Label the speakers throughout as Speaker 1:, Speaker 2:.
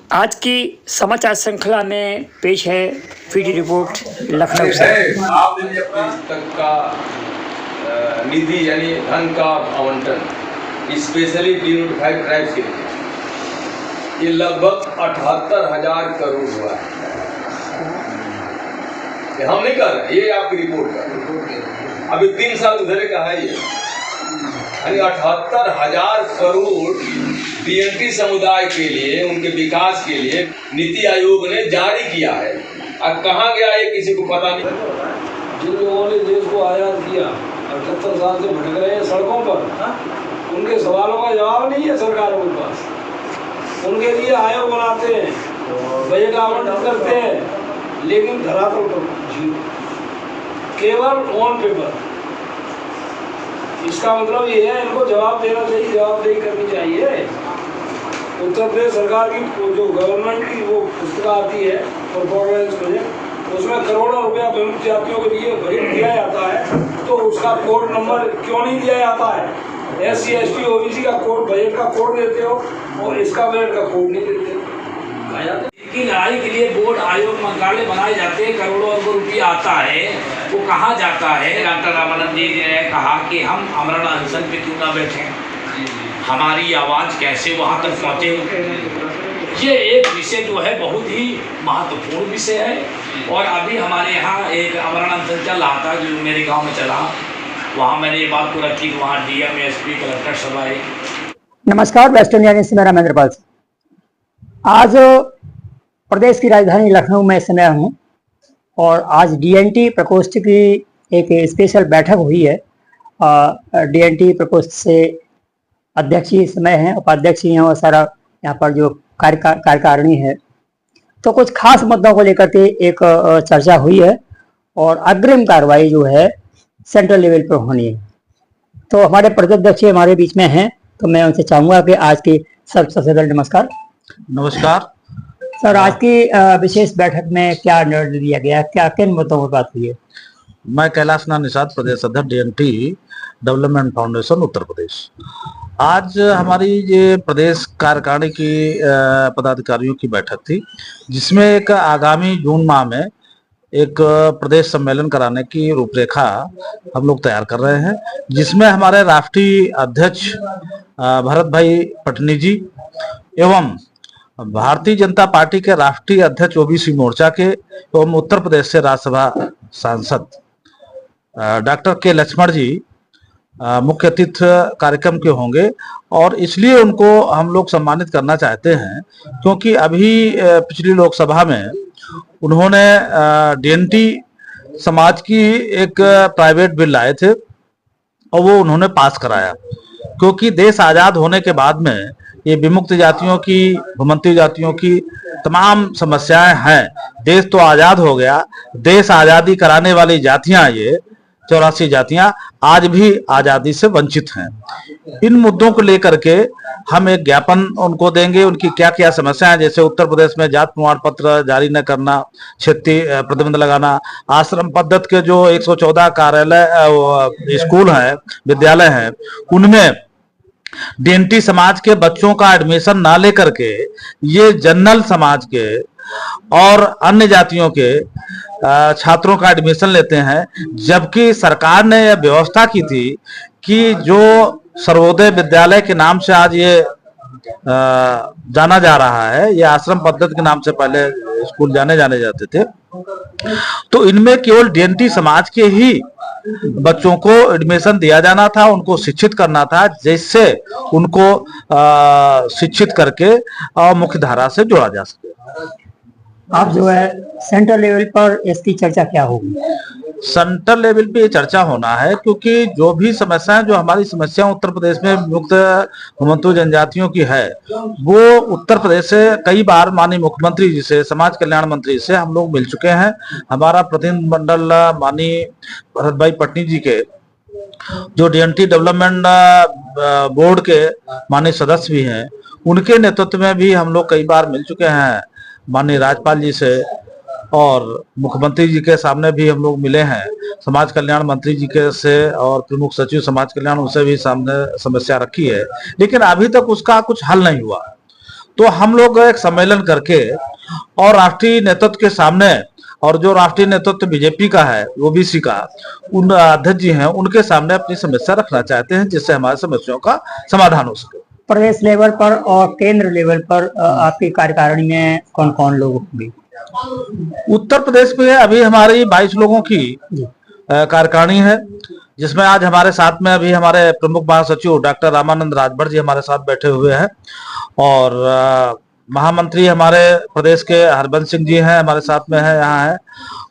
Speaker 1: आज की समाचार श्रृंखला में पेश है फीडी रिपोर्ट लखनऊ से।
Speaker 2: आपने अपने तक का निधि यानी धन का आवंटन स्पेशली डिनोटिफाइड ट्राइब्स के लिए ये लगभग 78,000 करोड़ हुआ है। हम नहीं कर रहे, ये आपकी रिपोर्ट का अभी 3 साल उधर का है ये, यानी 78,000 करोड़ डीएनटी समुदाय के लिए, उनके विकास के लिए नीति आयोग ने जारी किया है। अब कहाँ गया ये किसी को पता नहीं।
Speaker 3: जिन लोगों ने देश को आज़ाद किया 78 साल से भटक रहे हैं सड़कों पर, उनके सवालों का जवाब नहीं है सरकारों के पास। उनके लिए आयोग बनाते हैं, बजट आवंटित करते हैं, लेकिन धरातल पर केवल ऑन पेपर। इसका मतलब ये है इनको जवाब देना चाहिए, जवाबदेही करनी चाहिए। उत्तर प्रदेश सरकार की जो गवर्नमेंट की वो पुस्तिका आती है परफॉर्मेंस बजट, उसमें करोड़ों रुपया विमुक्त जातियों के लिए बजट दिया जाता है, तो उसका कोड नंबर क्यों नहीं दिया जाता है? SC ST OBC का कोड, बजट का कोड देते हो और इसका बजट का कोड नहीं देते।
Speaker 4: की लड़ाई के लिए बोर्ड आयोग मंत्रालय बनाए जाते हैं, करोड़ों अरबों रुपया आता है, वो कहाँ जाता है? डॉक्टर रामानंद जी ने कहा कि हम आमरण अनशन पे क्यों ना बैठे, हमारी आवाज़ कैसे वहाँ तक पहुँचे। ये एक विषय जो है बहुत ही महत्वपूर्ण विषय है। और अभी हमारे यहाँ एक आमरण अनशन चल रहा था जो मेरे गाँव में चला, वहाँ मैंने ये बात को रखी, वहाँ DM SP कलेक्टर सभा है।
Speaker 1: नमस्कार, वेस्टर्न न्यूज़ से मेरा महेंद्र पाल। आज प्रदेश की राजधानी लखनऊ में समय हूँ और आज DNT प्रकोष्ठ की एक स्पेशल बैठक हुई है। DNT प्रकोष्ठ से अध्यक्ष ही समय हैं, उपाध्यक्ष ही हैं और सारा यहाँ पर जो कार्यकारिणी है, तो कुछ खास मुद्दों को लेकर के एक चर्चा हुई है और अग्रिम कार्रवाई जो है सेंट्रल लेवल पर होनी है। तो हमारे प्रदेश हमारे बीच में हैं, तो मैं उनसे चाहूँगा कि आज की सबसे पहले नमस्कार।
Speaker 5: नमस्कार
Speaker 1: सर, आज की विशेष बैठक में क्या निर्णय लिया गया, क्या किन मुद्दों पर बात हुई है?
Speaker 5: मैं कैलाश नाथ निषाद, प्रदेश अध्यक्ष DNT development foundation Uttar Pradesh. आज हमारी ये प्रदेश कार्यकारिणी की पदाधिकारियों की बैठक थी, जिसमें एक आगामी जून माह में एक प्रदेश सम्मेलन कराने की रूपरेखा हम लोग तैयार कर रहे हैं, जिसमें हमारे राष्ट्रीय अध्यक्ष भरत भाई पटनी जी एवं भारतीय जनता पार्टी के राष्ट्रीय अध्यक्ष OBC मोर्चा के एवं उत्तर प्रदेश से राज्यसभा सांसद डॉक्टर K लक्ष्मण जी मुख्य अतिथि कार्यक्रम के होंगे। और इसलिए उनको हम लोग सम्मानित करना चाहते हैं क्योंकि अभी पिछली लोकसभा में उन्होंने DNT समाज की एक प्राइवेट बिल लाए थे और वो उन्होंने पास कराया, क्योंकि देश आज़ाद होने के बाद में ये विमुक्त जातियों की, भूमंत्री जातियों की तमाम समस्याएं हैं। देश तो आज़ाद हो गया, देश आज़ादी कराने वाली जातियां, ये 84 जातियां आज भी आज़ादी से वंचित हैं। इन मुद्दों को लेकर के हम एक ज्ञापन उनको देंगे, उनकी क्या क्या समस्याएं हैं, जैसे उत्तर प्रदेश में जात प्रमाण पत्र जारी न करना, क्षेत्रीय प्रतिबंध लगाना, आश्रम पद्धति के जो 114 कार्यालय स्कूल हैं, विद्यालय हैं, उनमें DNT समाज के बच्चों का एडमिशन ना लेकर के ये जनरल समाज के और अन्य जातियों के छात्रों का एडमिशन लेते हैं, जबकि सरकार ने यह व्यवस्था की थी कि जो सर्वोदय विद्यालय के नाम से आज ये जाना जा रहा है, ये आश्रम पद्धति के नाम से पहले स्कूल जाने जाते थे, तो इनमें केवल DNT समाज के ही बच्चों को एडमिशन दिया जाना था, उनको शिक्षित करना था, जिससे उनको शिक्षित करके मुख्य धारा से जोड़ा जा सके।
Speaker 1: आप जो है सेंट्रल लेवल पर इसकी चर्चा क्या होगी?
Speaker 5: सेंट्रल लेवल पे चर्चा होना है, क्योंकि जो भी समस्याएं, जो हमारी समस्या उत्तर प्रदेश में मुक्त भूमंत्री जनजातियों की है, वो उत्तर प्रदेश से कई बार माननीय मुख्यमंत्री जी से, समाज कल्याण मंत्री से हम लोग मिल चुके हैं। हमारा प्रतिनिधिमंडल माननीय भरत भाई पटनी जी के, जो DNT डेवलपमेंट बोर्ड के माननीय सदस्य भी हैं, उनके नेतृत्व में भी हम लोग कई बार मिल चुके हैं माननीय राज्यपाल जी से, और मुख्यमंत्री जी के सामने भी हम लोग मिले हैं, समाज कल्याण मंत्री जी के से और प्रमुख सचिव समाज कल्याण, उनसे भी सामने समस्या रखी है, लेकिन अभी तक उसका कुछ हल नहीं हुआ। तो हम लोग एक सम्मेलन करके और राष्ट्रीय नेतृत्व के सामने, और जो राष्ट्रीय नेतृत्व बीजेपी का है, ओबीसी का, उन अध्यक्ष जी हैं, उनके सामने अपनी समस्या रखना चाहते हैं, जिससे हमारी समस्याओं का समाधान हो सके।
Speaker 1: प्रदेश लेवल पर और केंद्र लेवल पर आपकी कार्यकारिणी में कौन कौन लोग होंगे?
Speaker 5: उत्तर प्रदेश में अभी हमारी 22 लोगों की कार्यकारिणी है, जिसमें आज हमारे साथ में अभी हमारे प्रमुख महासचिव डॉक्टर रामानंद राजभर जी हमारे साथ बैठे हुए हैं, और महामंत्री हमारे प्रदेश के हरबंस सिंह जी हैं, हमारे साथ में है, यहाँ है,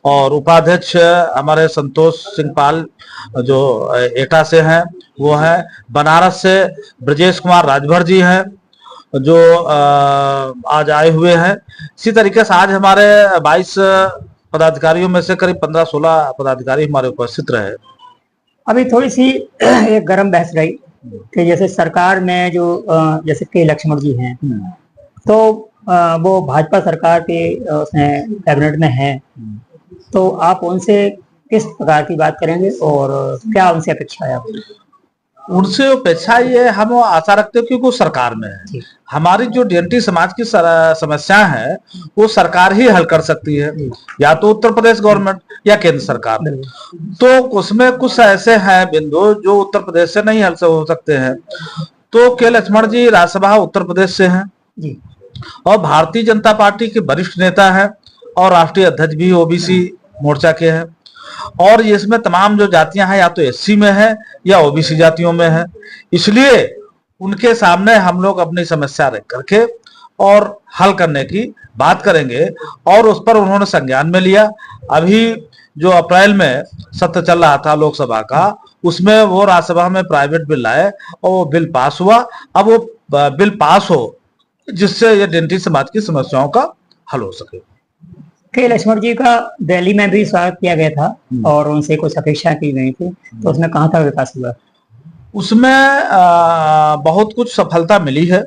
Speaker 5: और उपाध्यक्ष हमारे संतोष सिंह पाल जो एटा से हैं वो है, बनारस से ब्रजेश कुमार राजभर जी हैं जो आज आए हुए हैं। इसी तरीके से आज हमारे 22 पदाधिकारियों में से करीब 15-16 पदाधिकारी हमारे उपस्थित रहे।
Speaker 1: अभी थोड़ी सी एक गर्म बहस रही कि जैसे सरकार में जो जैसे के लक्ष्मण जी हैं, तो वो भाजपा सरकार के उसमें कैबिनेट में है, तो आप उनसे किस प्रकार की बात करेंगे और क्या उनसे अपेक्षा है आपकी?
Speaker 5: उनसे अपेक्षा ये हम आशा रखते हैं क्योंकि वो सरकार में है। हमारी जो डीएनटी समाज की समस्या है वो सरकार ही हल कर सकती है, या तो उत्तर प्रदेश गवर्नमेंट या केंद्र सरकार। तो उसमें कुछ ऐसे हैं बिंदु जो उत्तर प्रदेश से नहीं हल हो सकते हैं। तो के लक्ष्मण जी राज्यसभा उत्तर प्रदेश से हैं और भारतीय जनता पार्टी के वरिष्ठ नेता हैं और राष्ट्रीय अध्यक्ष भी ओबीसी मोर्चा के हैं, और इसमें तमाम जो जातियां हैं या तो एससी में है या ओबीसी जातियों में है। इसलिए उनके सामने हम लोग अपनी समस्या रख करके और हल करने की बात करेंगे, और उस पर उन्होंने संज्ञान में लिया। अभी जो अप्रैल में सत्र चल रहा था लोकसभा का, उसमें वो राज्यसभा में प्राइवेट बिल लाए और वो बिल पास हुआ। अब वो बिल पास हो जिससे ये डीएनटी समाज की समस्याओं का हल हो सके।
Speaker 1: के लक्ष्मण जी का दिल्ली में भी स्वागत किया गया था और उनसे कुछ अपेक्षा की गई थी, तो उसमें कहाँ तक विकास हुआ?
Speaker 5: उसमें बहुत कुछ सफलता मिली है।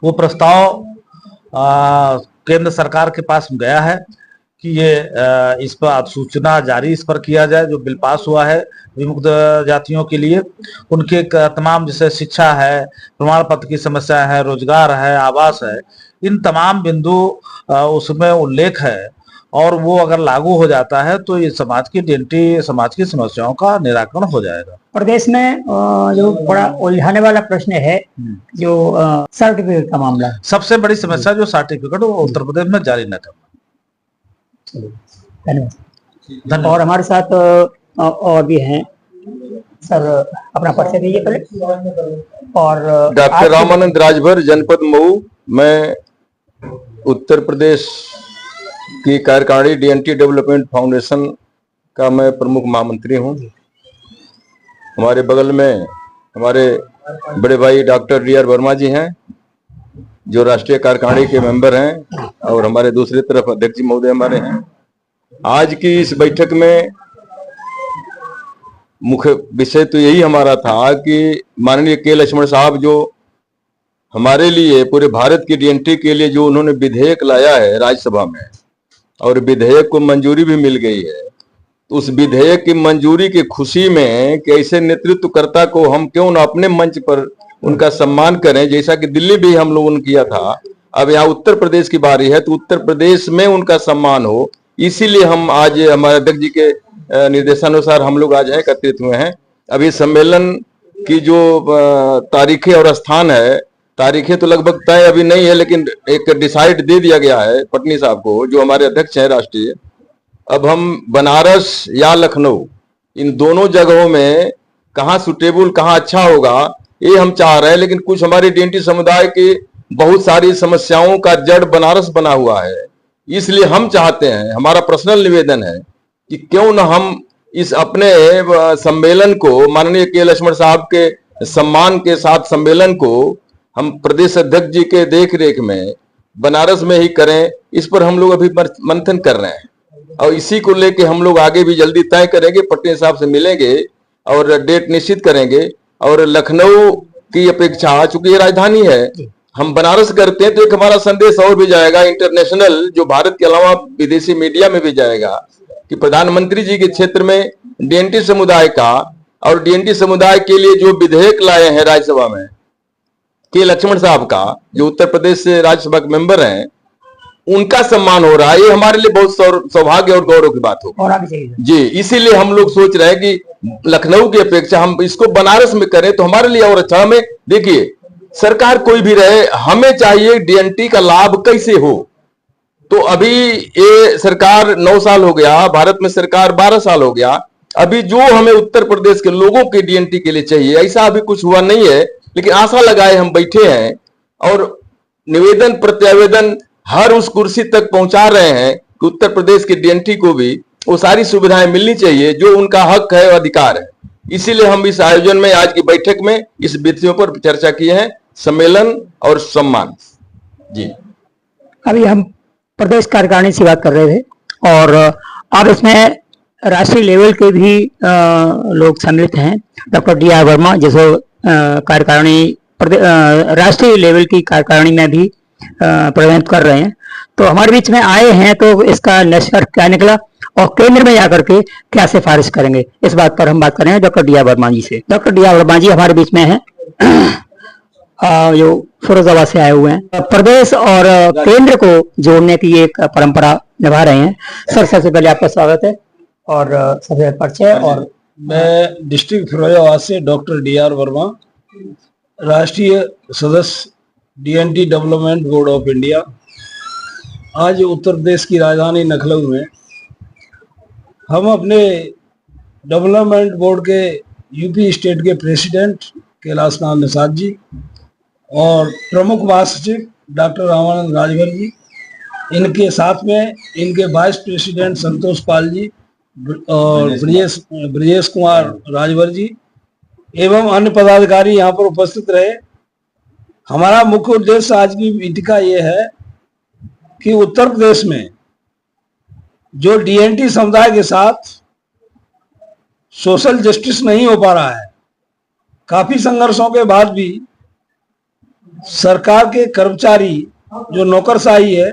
Speaker 5: वो प्रस्ताव केंद्र सरकार के पास गया है कि ये इस पर अधिसूचना जारी इस पर किया जाए। जो बिल पास हुआ है विमुक्त जातियों के लिए, उनके तमाम जैसे शिक्षा है, प्रमाण पत्र की समस्या है, रोजगार है, आवास है, इन तमाम बिंदु उसमें उल्लेख है, और वो अगर लागू हो जाता है तो ये समाज की डीएनटी समाज की समस्याओं का निराकरण हो जाएगा।
Speaker 1: प्रदेश में जो बड़ा उलझाने वाला प्रश्न है जो सर्टिफिकेट का मामला,
Speaker 5: सबसे बड़ी समस्या जो सर्टिफिकेट वो उत्तर प्रदेश में जारी न करना।
Speaker 1: धन्यवाद। और हमारे साथ और भी हैं सर, अपना परिचय दीजिए पहले। और
Speaker 6: डॉक्टर रामानंद राजभर, जनपद मऊ। मैं उत्तर प्रदेश की कार्यकारिणी डीएनटी डेवलपमेंट फाउंडेशन का मैं प्रमुख महामंत्री हूं। हमारे बगल में हमारे बड़े भाई डॉक्टर डी आर वर्मा जी हैं जो राष्ट्रीय कार्यकारिणी के मेंबर हैं, और हमारे दूसरी तरफ अध्यक्ष जी महोदय हमारे हैं। आज की इस बैठक में मुख्य विषय तो यही हमारा था कि माननीय के लक्ष्मण साहब जो हमारे लिए, पूरे भारत की डीएनटी के लिए जो उन्होंने विधेयक लाया है राज्यसभा में, और विधेयक को मंजूरी भी मिल गई है, तो उस विधेयक की मंजूरी की खुशी में कि ऐसे नेतृत्वकर्ता को हम क्यों न अपने मंच पर उनका सम्मान करें, जैसा कि दिल्ली भी हम लोगों ने किया था। अब यहाँ उत्तर प्रदेश की बारी है तो उत्तर प्रदेश में उनका सम्मान हो, इसीलिए हम आज हमारे अध्यक्ष जी के निर्देशानुसार हम लोग आज एकत्रित हुए हैं। अभी सम्मेलन की जो तारीखें और स्थान है, तारीखें तो लगभग तय अभी नहीं है, लेकिन एक डिसाइड दे दिया गया है पटनी साहब को जो हमारे अध्यक्ष हैं राष्ट्रीय। अब हम बनारस या लखनऊ इन दोनों जगहों में कहाँ सुटेबल, कहाँ अच्छा होगा, ये हम चाह रहे हैं। लेकिन कुछ हमारे डीएनटी समुदाय की बहुत सारी समस्याओं का जड़ बनारस बना हुआ है, इसलिए हम चाहते हैं, हमारा पर्सनल निवेदन है कि क्यों न हम इस अपने सम्मेलन को माननीय के लक्ष्मण साहब के सम्मान के साथ सम्मेलन को हम प्रदेश अध्यक्ष जी के देख रेख में बनारस में ही करें। इस पर हम लोग अभी मंथन कर रहे हैं और इसी को लेके हम लोग आगे भी जल्दी तय करेंगे, पटनी साहब से मिलेंगे और डेट निश्चित करेंगे। और लखनऊ की अपेक्षा चूंकि ये राजधानी है, हम बनारस करते हैं तो एक हमारा संदेश और भी जाएगा इंटरनेशनल, जो भारत के अलावा विदेशी मीडिया में भी जाएगा कि प्रधानमंत्री जी के क्षेत्र में डीएनटी समुदाय का और डीएनटी समुदाय के लिए जो विधेयक लाए हैं राज्यसभा में, के लक्ष्मण साहब का, जो उत्तर प्रदेश से राज्यसभा के मेंबर हैं, उनका सम्मान हो रहा है। ये हमारे लिए बहुत सौभाग्य और गौरव की बात होगी।
Speaker 1: और आगे चाहिए
Speaker 6: जी, इसीलिए हम लोग सोच रहे हैं कि लखनऊ की अपेक्षा हम इसको बनारस में करें तो हमारे लिए और अच्छा। हमें देखिए, सरकार कोई भी रहे, हमें चाहिए डीएनटी का लाभ कैसे हो। तो अभी ये सरकार 9 साल हो गया, भारत में सरकार 12 साल हो गया। अभी जो हमें उत्तर प्रदेश के लोगों के डीएनटी के लिए चाहिए, ऐसा अभी कुछ हुआ नहीं है। लेकिन आशा लगाए हम बैठे हैं और निवेदन प्रत्यावेदन हर उस कुर्सी तक पहुंचा रहे हैं कि उत्तर प्रदेश के डीएनटी को भी वो सारी सुविधाएं मिलनी चाहिए जो उनका हक है, अधिकार है। इसीलिए हम इस आयोजन में, आज की बैठक में इस विषयों पर चर्चा किए हैं, सम्मेलन और सम्मान। जी,
Speaker 1: अभी हम प्रदेश कार्यकारिणी से बात कर रहे थे और अब इसमें राष्ट्रीय लेवल के भी लोग सम्मिलित हैं। Doctor D.R. वर्मा जिसको कार्यकारिणी राष्ट्रीय लेवल की कार्यकारिणी में भी प्रतिनिधित्व कर रहे हैं, तो हमारे बीच में आए हैं। तो इसका निष्कर्ष क्या निकला और केंद्र में जाकर के क्या सिफारिश करेंगे, इस बात पर हम बात करेंगे डॉक्टर D.R. वर्मा जी से। Doctor D.R. वर्मा जी हमारे बीच में हैं, जो फिरोजाबाद से आए हुए हैं। प्रदेश और केंद्र को जोड़ने की एक परंपरा निभा रहे हैं। सर, सबसे पहले आपका स्वागत है और सबसे परिचय। और
Speaker 3: मैं डिस्ट्रिक्ट फिरोजाबाद से डॉक्टर D.R. वर्मा, राष्ट्रीय सदस्य DNT development board of India. आज उत्तर प्रदेश की राजधानी लखनऊ में हम अपने डेवलपमेंट बोर्ड के यूपी स्टेट के प्रेसिडेंट कैलाश नाथ निषाद जी और प्रमुख महासचिव डॉक्टर रामानंद राजभर जी, इनके साथ में इनके वाइस प्रेसिडेंट संतोष पाल जी और ब्रजेश कुमार राजभर जी एवं अन्य पदाधिकारी यहाँ पर उपस्थित रहे। हमारा मुख्य उद्देश्य आज की मीटिंग का ये है कि उत्तर प्रदेश में जो डीएनटी समुदाय के साथ सोशल जस्टिस नहीं हो पा रहा है, काफी संघर्षों के बाद भी सरकार के कर्मचारी जो नौकरशाही है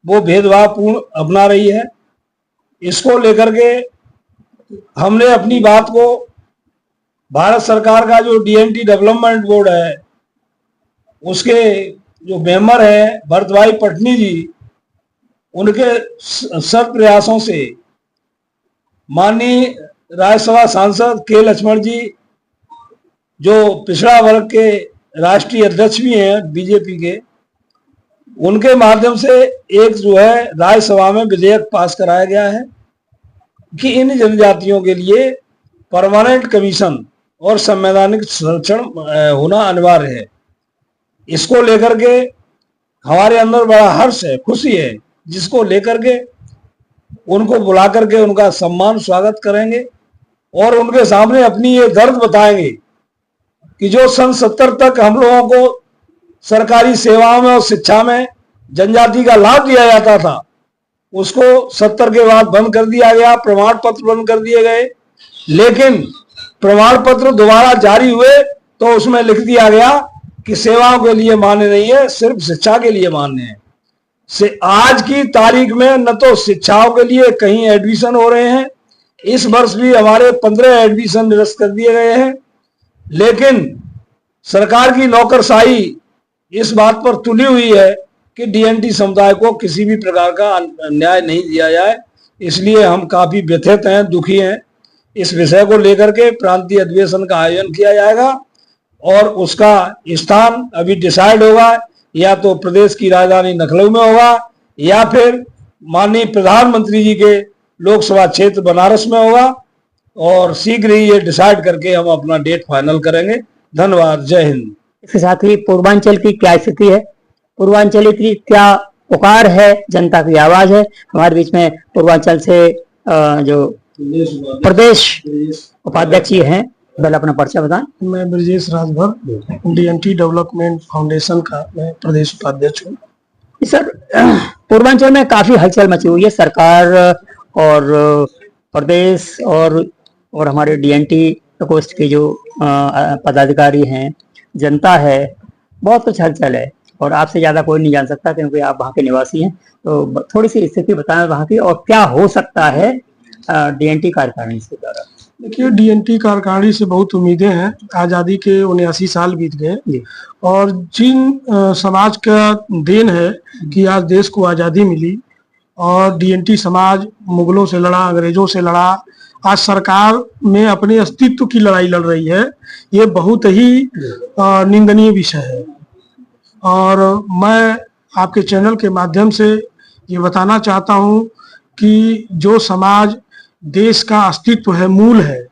Speaker 3: वो भेदभावपूर्ण अपना रही है। इसको लेकर के हमने अपनी बात को भारत सरकार का जो डीएनटी डेवलपमेंट बोर्ड है उसके जो मेंबर हैं भरत भाई पटनी जी, उनके सब प्रयासों से माननीय राज्यसभा सांसद के लक्ष्मण जी, जो पिछड़ा वर्ग के राष्ट्रीय अध्यक्ष भी हैं बीजेपी के, उनके माध्यम से एक जो है राज्यसभा में विधेयक पास कराया गया है कि इन जनजातियों के लिए परमानेंट कमीशन और संवैधानिक संरक्षण होना अनिवार्य है। इसको लेकर के हमारे अंदर बड़ा हर्ष है, खुशी है, जिसको लेकर के उनको बुला करके उनका सम्मान स्वागत करेंगे और उनके सामने अपनी ये दर्द बताएंगे कि जो सन 70 तक हम लोगों को सरकारी सेवाओं में और शिक्षा में जनजाति का लाभ दिया जाता था, उसको 70 के बाद बंद कर दिया गया, प्रमाण पत्र बंद कर दिए गए। लेकिन प्रमाण पत्र दोबारा जारी हुए तो उसमें लिख दिया गया कि सेवाओं के लिए मान्य नहीं है, सिर्फ शिक्षा के लिए मान्य है। से आज की तारीख में न तो शिक्षाओं के लिए कहीं एडमिशन हो रहे हैं, इस वर्ष भी हमारे 15 एडमिशन निरस्त कर दिए गए हैं। लेकिन सरकार की नौकरशाही इस बात पर तुली हुई है कि डीएनटी समुदाय को किसी भी प्रकार का अन्याय नहीं दिया जाए। इसलिए हम काफी व्यथित हैं, दुखी हैं। इस विषय को लेकर के प्रांतीय अधिवेशन का आयोजन किया जाएगा और उसका स्थान अभी डिसाइड होगा, या तो प्रदेश की राजधानी लखनऊ में होगा या फिर माननीय प्रधानमंत्री जी के लोकसभा क्षेत्र बनारस में होगा, और शीघ्र ही ये डिसाइड करके हम अपना डेट फाइनल करेंगे। धन्यवाद, जय हिंद।
Speaker 1: इसके साथ ही पूर्वांचल की क्या स्थिति है, पूर्वांचल की क्या पुकार है, जनता की आवाज है। हमारे बीच में पूर्वांचल से जो प्रदेश उपाध्यक्ष जी हैं, पहले अपना परिचय बताएं।
Speaker 7: मैं Brajesh Rajbhar, DNT development foundation का मैं प्रदेश उपाध्यक्ष हूँ।
Speaker 1: सर, पूर्वांचल में काफी हलचल मची हुई है। सरकार और प्रदेश और हमारे डीएनटी प्रकोष्ठ के जो पदाधिकारी हैं, जनता है, बहुत कुछ हलचल है और आपसे ज्यादा कोई नहीं जान सकता क्योंकि आप वहाँ के निवासी हैं। तो थोड़ी सी स्थिति बताएं वहाँ की और क्या हो सकता है डीएनटी कार्यकारिणी से द्वारा।
Speaker 7: देखिए, डीएनटी कार्यकारिणी से बहुत उम्मीदें हैं। आज़ादी के 79 साल बीत गए
Speaker 1: जी।
Speaker 7: और जिन समाज का देन है कि आज देश को आज़ादी मिली और डीएनटी समाज मुगलों से लड़ा, अंग्रेजों से लड़ा, आज सरकार में अपने अस्तित्व की लड़ाई लड़ रही है, ये बहुत ही निंदनीय विषय है। और मैं आपके चैनल के माध्यम से ये बताना चाहता हूँ कि जो समाज देश का अस्तित्व है, मूल है,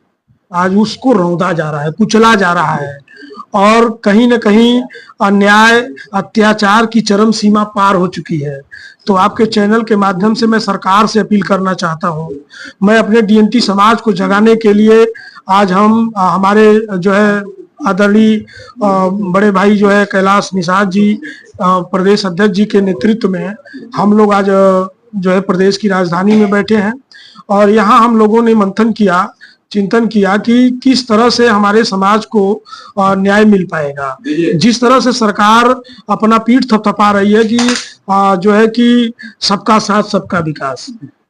Speaker 7: आज उसको रौंदा जा रहा है, कुचला जा रहा है और कहीं न कहीं अन्याय, अत्याचार की चरम सीमा पार हो चुकी है। तो आपके चैनल के माध्यम से मैं सरकार से अपील करना चाहता हूँ। मैं अपने डीएनटी समाज को जगाने के लिए आज हम हमारे जो है आदरणीय बड़े भाई जो है कैलाश निषाद जी, प्रदेश अध्यक्ष जी के नेतृत्व में हम लोग आज जो है प्रदेश की राजधानी में बैठे हैं और यहाँ हम लोगों ने मंथन किया, चिंतन किया कि किस तरह से हमारे समाज को न्याय मिल पाएगा। जिस तरह से सरकार अपना पीठ थपथपा रही है कि जो है कि सबका साथ सबका विकास,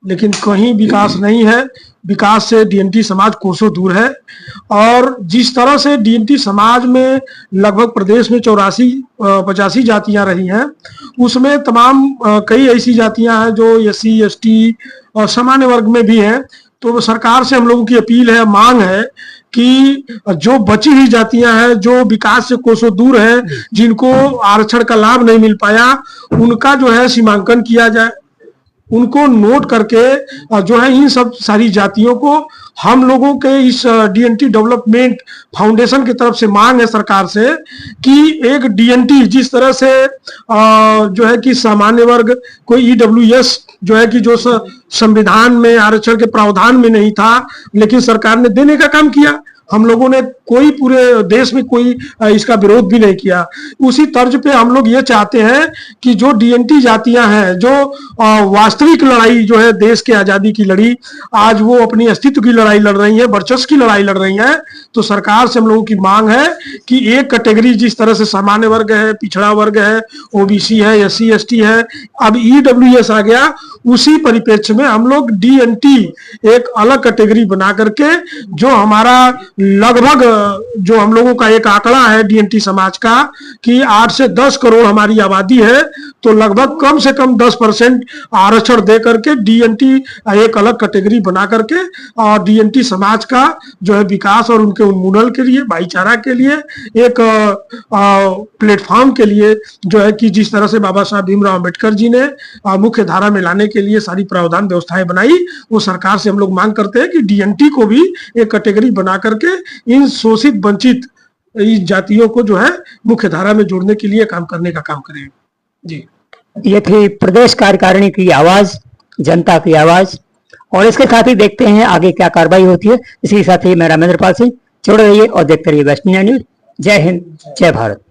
Speaker 7: लेकिन कहीं विकास नहीं है। विकास से डीएनटी समाज कोसों दूर है। और जिस तरह से डीएनटी समाज में लगभग प्रदेश में 84-85 जातियां रही हैं, उसमें तमाम कई ऐसी जातियां हैं जो एससी, एसटी और सामान्य वर्ग में भी हैं। तो सरकार से हम लोगों की अपील है, मांग है कि जो बची हुई जातियां हैं, जो विकास से कोसों दूर है, जिनको आरक्षण का लाभ नहीं मिल पाया, उनका जो है सीमांकन किया जाए, उनको नोट करके जो है इन सब सारी जातियों को हम लोगों के इस डीएनटी डेवलपमेंट फाउंडेशन की तरफ से मांग है सरकार से कि एक डीएनटी जिस तरह से जो है कि सामान्य वर्ग कोई ईडब्ल्यूएस जो है कि जो संविधान में आरक्षण के प्रावधान में नहीं था, लेकिन सरकार ने देने का काम किया। हम लोगों ने कोई पूरे देश में कोई इसका विरोध भी नहीं किया। उसी तर्ज पे हम लोग ये चाहते हैं कि जो डीएनटी जातियां हैं, जो वास्तविक लड़ाई जो है देश के आजादी की लड़ी, आज वो अपनी अस्तित्व की लड़ाई लड़ रही है, वर्चस्व की लड़ाई लड़ रही है। तो सरकार से हम लोगों की मांग है कि एक कैटेगरी जिस तरह से सामान्य वर्ग है, पिछड़ा वर्ग है, ओबीसी है, एससी एसटी है, अब ईडब्ल्यूएस आ गया, उसी परिप्रेक्ष्य में हम लोग डीएनटी एक अलग कैटेगरी बना करके जो हमारा लगभग जो हम लोगों का एक आंकड़ा है डीएनटी समाज का कि 8 से 10 करोड़ हमारी आबादी है, तो लगभग कम से कम 10% आरक्षण दे करके डीएनटी एक अलग कैटेगरी बना करके और डीएनटी समाज का जो है विकास और उनके उन्मूलन के लिए, भाईचारा के लिए, एक प्लेटफॉर्म के लिए जो है कि जिस तरह से बाबा साहब भीमराव अम्बेडकर जी ने मुख्य धारा में लाने के लिए सारी प्रावधान व्यवस्थाएं बनाई, वो सरकार से हम लोग मांग करते हैं कि डीएनटी को भी एक कैटेगरी बना करके इन शोषित वंचित इस जातियों को जो है मुख्य धारा में जोड़ने के लिए काम करने का काम करें। जी,
Speaker 1: ये थी प्रदेश कार्यकारिणी की आवाज, जनता की आवाज। और इसके साथ ही देखते हैं आगे क्या कार्रवाई होती है। इसी के साथ ही मैं रामेंद्र पाल सिंह, जुड़े रहिए और देखते रहिए वेस्ट इंडिया न्यूज। जय हिंद, जय भारत।